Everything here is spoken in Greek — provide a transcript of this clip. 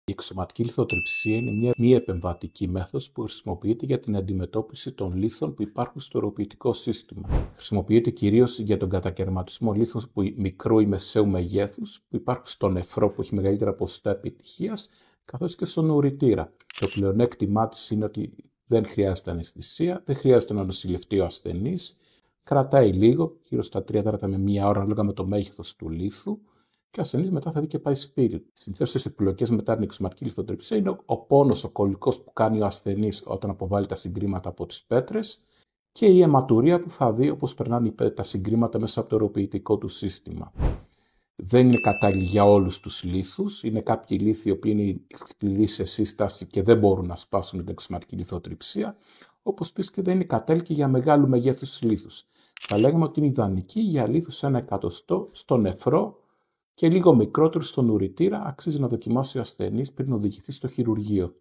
Η εξωματική λιθοτριψία είναι μια μη επεμβατική μέθοδος που χρησιμοποιείται για την αντιμετώπιση των λίθων που υπάρχουν στο οροποιητικό σύστημα. Χρησιμοποιείται κυρίως για τον κατακαιρματισμό λίθων μικρού ή μεσαίου μεγέθους που υπάρχουν στο νεφρό που έχει μεγαλύτερα ποσοστά επιτυχίας, καθώς και στον ουρητήρα. Το πλεονέκτημά της είναι ότι δεν χρειάζεται αναισθησία, δεν χρειάζεται να νοσηλευτεί ο ασθενής, κρατάει λίγο, γύρω στα 3 τέταρτα με 1 ώρα, ανάλογα με το μέγεθος του λίθου. Και ο ασθενής μετά θα βγει και πάει σπίτι. Συνήθως οι επιλογές μετά την εξωματική λιθοτριψία είναι ο πόνος, ο κολικός που κάνει ο ασθενής όταν αποβάλει τα συγκρήματα από τις πέτρες και η αιματουρία που θα δει όπως περνάνε τα συγκρήματα μέσα από το οροποιητικό του σύστημα. Δεν είναι κατάλληλη για όλους τους λίθους. Είναι κάποιοι λίθοι οι οποίοι είναι σκληροί σε σύσταση και δεν μπορούν να σπάσουν την εξωματική λιθοτριψία, όπως επίσης και δεν είναι κατάλληλη και για μεγάλου μεγέθους λίθους. Θα λέγαμε ότι είναι ιδανική για λίθους 1 εκατοστό στο νεφρό και λίγο μικρότερο στον ουρητήρα. Αξίζει να δοκιμάσει ο ασθενής πριν οδηγηθεί στο χειρουργείο.